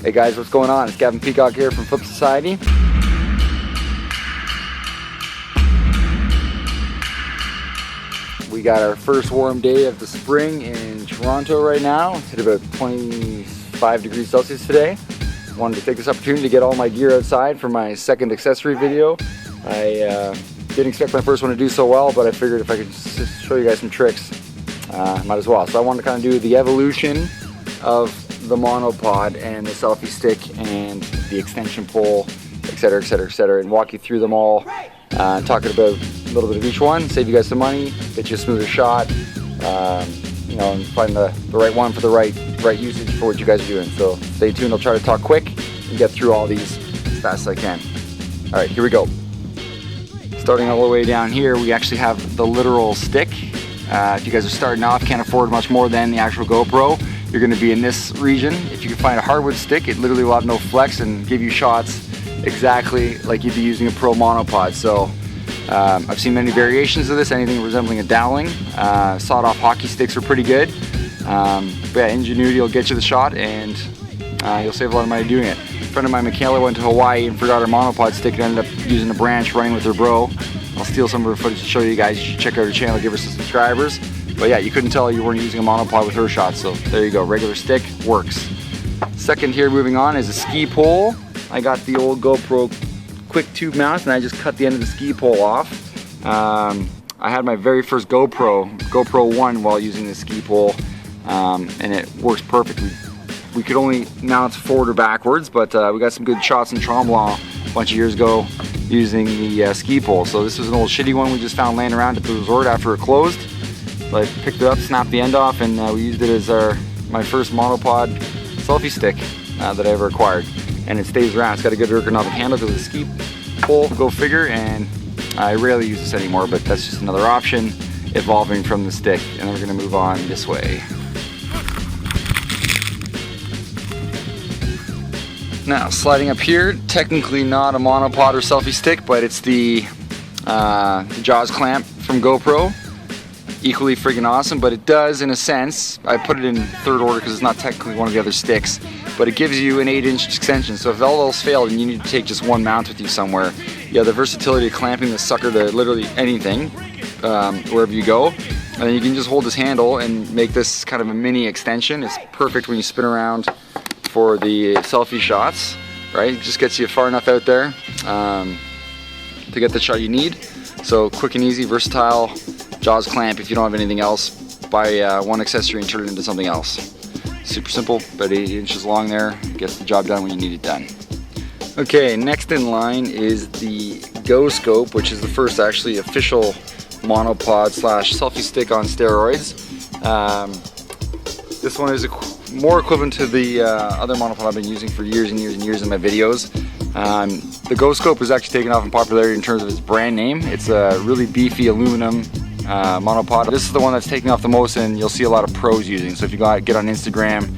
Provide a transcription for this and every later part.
Hey guys, what's going on? It's Gavin Peacock here from Flip Society. We got our first warm day of the spring in Toronto right now. It's hit about 25 degrees Celsius today. Wanted to take this opportunity to get all my gear outside for my second accessory video. I didn't expect my first one to do so well, but I figured if I could just show you guys some tricks, might as well. So I wanted to kind of do the evolution of the monopod and the selfie stick and the extension pole, etc, etc, etc, and walk you through them all, talking about a little bit of each one, save you guys some money, get you a smoother shot, you know, and find the right one for the right usage for what you guys are doing. So stay tuned. I'll try to talk quick and get through all these as fast as I can. All right, here we go. Starting all the way down here, we actually have the literal stick. If you guys are starting off, can't afford much more than the actual GoPro, you're going to be in this region. If you can find a hardwood stick, it literally will have no flex and give you shots exactly like you'd be using a pro monopod. So I've seen many variations of this, anything resembling a doweling. Sawed-off hockey sticks are pretty good. But yeah, ingenuity will get you the shot, and you'll save a lot of money doing it. A friend of mine, Michaela, went to Hawaii and forgot her monopod stick and ended up using a branch running with her bro. I'll steal some of her footage to show you guys. You should check out her channel, give her some subscribers. But yeah, you couldn't tell you weren't using a monopod with her shot, so there you go. Regular stick works. Second here, moving on, is a ski pole. I got the old GoPro quick tube mount and I just cut the end of the ski pole off. I had my very first GoPro 1 while using the ski pole, and it works perfectly. We could only mount forward or backwards, but we got some good shots in Tremblant a bunch of years ago using the ski pole. So this was an old shitty one we just found laying around at the resort after it closed. So I picked it up, snapped the end off, and we used it as my first monopod selfie stick that I ever acquired. And it stays around. It's got a good ergonomic handle because of the ski pole, go figure, and I rarely use this anymore, but that's just another option evolving from the stick. And then we're going to move on this way. Now, sliding up here, technically not a monopod or selfie stick, but it's the Jaws clamp from GoPro. Equally friggin' awesome, but it does, in a sense, I put it in third order because it's not technically one of the other sticks, but it gives you an 8-inch extension. So if all else failed and you need to take just one mount with you somewhere, you have the versatility of clamping the sucker to literally anything, wherever you go. And then you can just hold this handle and make this kind of a mini extension. It's perfect when you spin around for the selfie shots, right? It just gets you far enough out there to get the shot you need. So quick and easy, versatile Jaws clamp. If you don't have anything else, buy one accessory and turn it into something else. Super simple, about 8 inches long there. Gets the job done when you need it done. Okay, next in line is the GoScope, which is the first actually official monopod slash selfie stick on steroids. This one is more equivalent to the other monopod I've been using for years and years and years in my videos. The GoScope is actually taken off in popularity in terms of its brand name. It's a really beefy aluminum monopod. This is the one that's taking off the most, and you'll see a lot of pros using. So if you get on Instagram,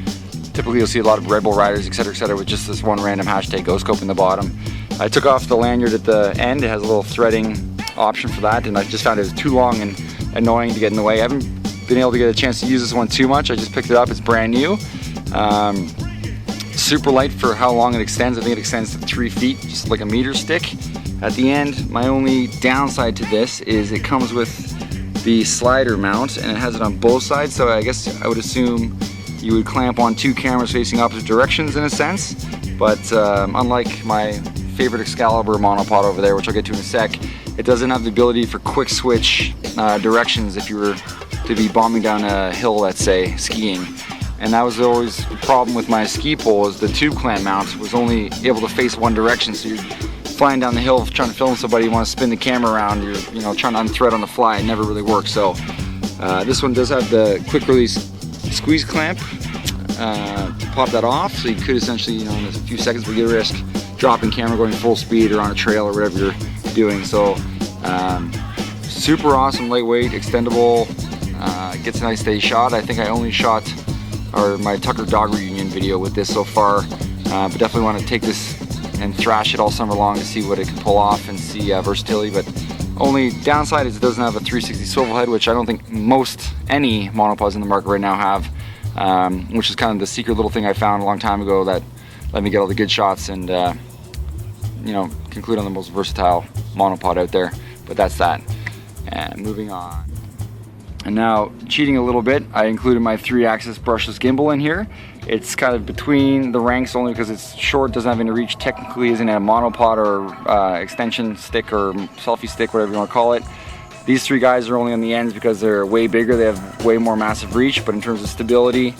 typically you'll see a lot of Red Bull riders, etc, with just this one random hashtag GoScope in the bottom. I took off the lanyard at the end. It has a little threading option for that, and I just found it was too long and annoying to get in the way. I haven't been able to get a chance to use this one too much. I just picked it up. It's brand new. Super light for how long it extends. I think it extends to 3 feet, just like a meter stick. At the end, my only downside to this is it comes with the slider mount, and it has it on both sides, so I guess I would assume you would clamp on 2 cameras facing opposite directions in a sense, but unlike my favorite Excalibur Monopod over there, which I'll get to in a sec, it doesn't have the ability for quick switch directions if you were to be bombing down a hill, let's say, skiing. And that was always the problem with my ski pole, is the tube clamp mount was only able to face one direction, so you're flying down the hill trying to film somebody, you want to spin the camera around, you're trying to unthread on the fly, it never really works. So this one does have the quick release squeeze clamp to pop that off, so you could essentially, in a few seconds, but you risk dropping camera going full speed or on a trail or whatever you're doing. So super awesome, lightweight, extendable, gets a nice steady shot. I think I only shot my Tucker dog reunion video with this so far, but definitely want to take this and thrash it all summer long to see what it can pull off and see versatility. But only downside is it doesn't have a 360 swivel head, which I don't think any monopods in the market right now have, which is kind of the secret little thing I found a long time ago that let me get all the good shots and you know, conclude on the most versatile monopod out there. But that's that. And moving on. And now, cheating a little bit, I included my 3-axis brushless gimbal in here. It's kind of between the ranks only because it's short, doesn't have any reach, technically isn't a monopod or extension stick or selfie stick, whatever you want to call it. These 3 guys are only on the ends because they're way bigger, they have way more massive reach, but in terms of stability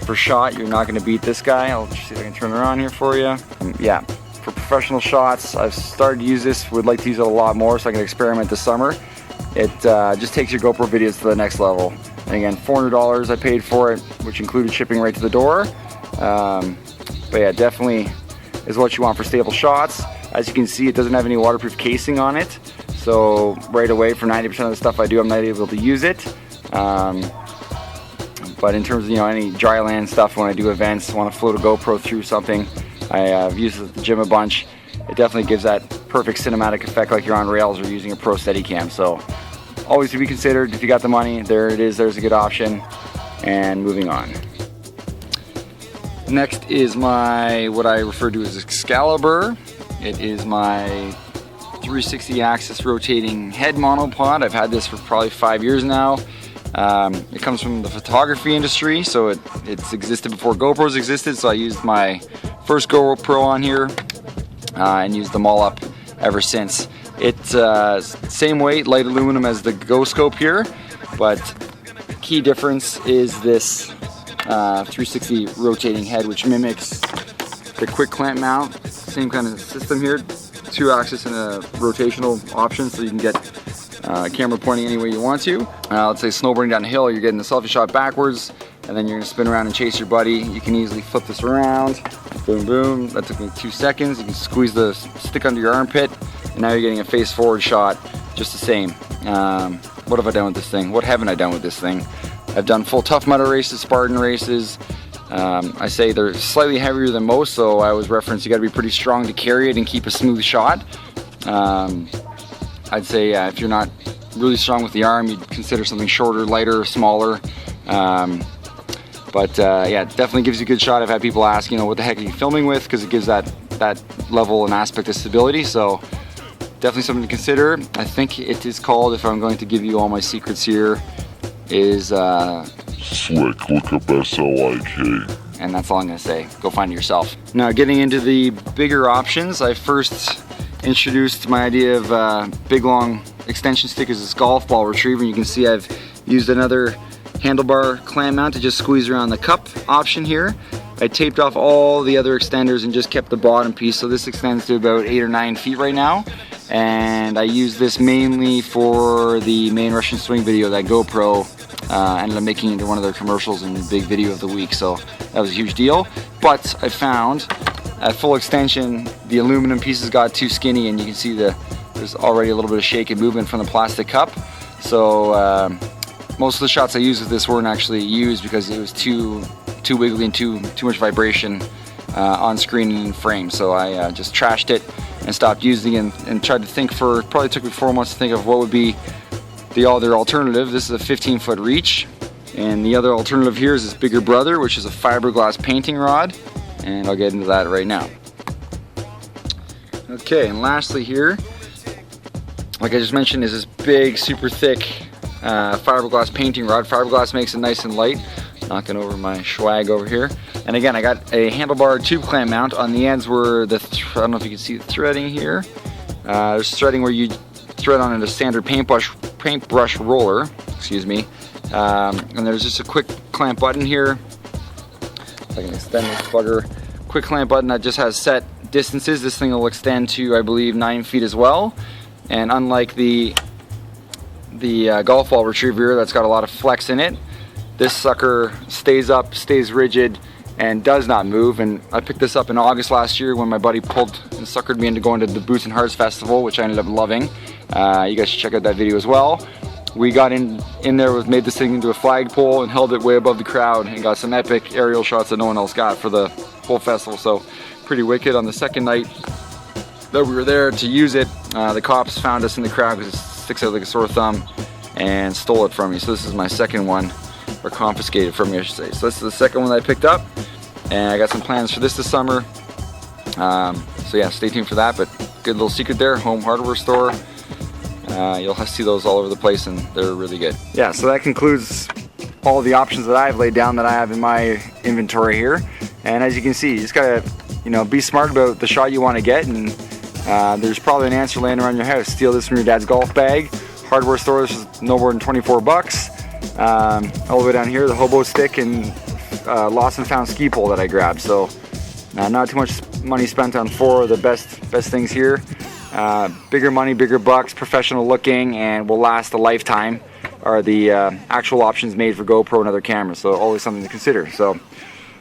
for shot, you're not going to beat this guy. I'll just see if I can turn it around here for you. Yeah, for professional shots, I've started to use this, would like to use it a lot more so I can experiment this summer. It just takes your GoPro videos to the next level. And again, $400 I paid for it, which included shipping right to the door. But yeah, definitely is what you want for stable shots. As you can see, it doesn't have any waterproof casing on it. So right away, for 90% of the stuff I do, I'm not able to use it. But in terms of, you know, any dry land stuff, when I do events, want to float a GoPro through something, I've used it at the gym a bunch. It definitely gives that perfect cinematic effect like you're on rails or using a pro Steadicam. So always to be considered. If you got the money, there it is, there's a good option. And moving on. Next is my, what I refer to as Excalibur. It is my 360 axis rotating head monopod. I've had this for probably 5 years now. It comes from the photography industry, so it's existed before GoPros existed, so I used my first GoPro on here and used them all up ever since. It's same weight, light aluminum as the GoScope here, but key difference is this 360 rotating head, which mimics the quick clamp mount. Same kind of system here, 2-axis and a rotational option, so you can get camera pointing any way you want to. Let's say snowboarding down a hill, you're getting the selfie shot backwards, and then you're gonna spin around and chase your buddy. You can easily flip this around, boom, boom. That took me 2 seconds. You can squeeze the stick under your armpit, and now you're getting a face forward shot, just the same. What have I done with this thing? What haven't I done with this thing? I've done full Tough Mudder races, Spartan races. I say they're slightly heavier than most, so I always reference you gotta be pretty strong to carry it and keep a smooth shot. I'd say if you're not really strong with the arm, you'd consider something shorter, lighter, smaller. But yeah, it definitely gives you a good shot. I've had people ask, you know, what the heck are you filming with? Because it gives that level and aspect of stability. So definitely something to consider. I think it is called, if I'm going to give you all my secrets here, is Slick, look up SLIK. And that's all I'm gonna say. Go find it yourself. Now, getting into the bigger options, I first introduced my idea of big long extension stick as this golf ball retriever. And you can see I've used another handlebar clamp mount to just squeeze around the cup option here. I taped off all the other extenders and just kept the bottom piece, so this extends to about 8 or 9 feet right now. And I use this mainly for the main Russian swing video that GoPro ended up making into one of their commercials and big video of the week, so that was a huge deal. But I found at full extension the aluminum pieces got too skinny, and you can see there's already a little bit of shake and movement from the plastic cup. So most of the shots I used with this weren't actually used because it was too wiggly and too much vibration on screen and in frame. So I just trashed it and stopped using it and tried to think for, probably took me 4 months to think of what would be the other alternative. This is a 15-foot reach, and the other alternative here is this bigger brother, which is a fiberglass painting rod, and I'll get into that right now. Okay, and lastly here, like I just mentioned, is this big, super thick fiberglass painting rod. Fiberglass makes it nice and light. Knocking over my swag over here. And again, I got a handlebar tube clamp mount. On the ends were the, I don't know if you can see the threading here. There's threading where you thread on a standard paintbrush roller, excuse me. And there's just a quick clamp button here. If I can extend this bugger. Quick clamp button that just has set distances. This thing will extend to, I believe, 9 feet as well. And unlike the golf ball retriever that's got a lot of flex in it, this sucker stays up, stays rigid, and does not move. And I picked this up in August last year when my buddy pulled and suckered me into going to the Boots and Hearts Festival, which I ended up loving. You guys should check out that video as well. We got in there, made this thing into a flagpole and held it way above the crowd and got some epic aerial shots that no one else got for the whole festival. So pretty wicked. On the second night that we were there to use it, the cops found us in the crowd because it sticks out like a sore thumb and stole it from me. So this is my second one. Or confiscated from me, I should say. So this is the second one that I picked up, and I got some plans for this summer. So yeah, stay tuned for that, but good little secret there, home hardware store. You'll see those all over the place and they're really good. Yeah, so that concludes all the options that I've laid down that I have in my inventory here. And as you can see, you just gotta, be smart about the shot you want to get, and there's probably an answer laying around your house. Steal this from your dad's golf bag. Hardware store, this is no more than 24 bucks. All the way down here, the hobo stick and lost and found ski pole that I grabbed. So not too much money spent on 4 of the best things here. Bigger money, bigger bucks, professional looking, and will last a lifetime are the actual options made for GoPro and other cameras. So always something to consider. So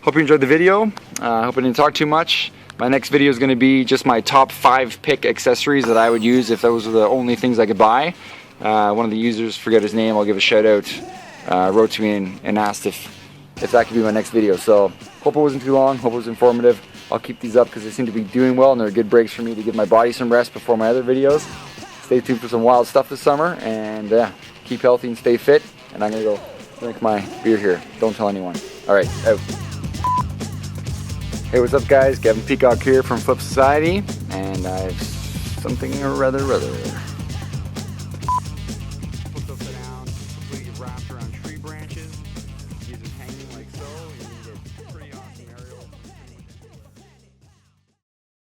hope you enjoyed the video. Hope I didn't talk too much. My next video is going to be just my top 5 pick accessories that I would use if those were the only things I could buy. One of the users, forget his name, I'll give a shout out, wrote to me and asked if that could be my next video. So hope it wasn't too long, hope it was informative. I'll keep these up because they seem to be doing well and they're good breaks for me to give my body some rest before my other videos. Stay tuned for some wild stuff this summer, and keep healthy and stay fit. And I'm going to go drink my beer here. Don't tell anyone. Alright, out. Hey, what's up guys? Gavin Peacock here from Flip Society, and I have something or rather.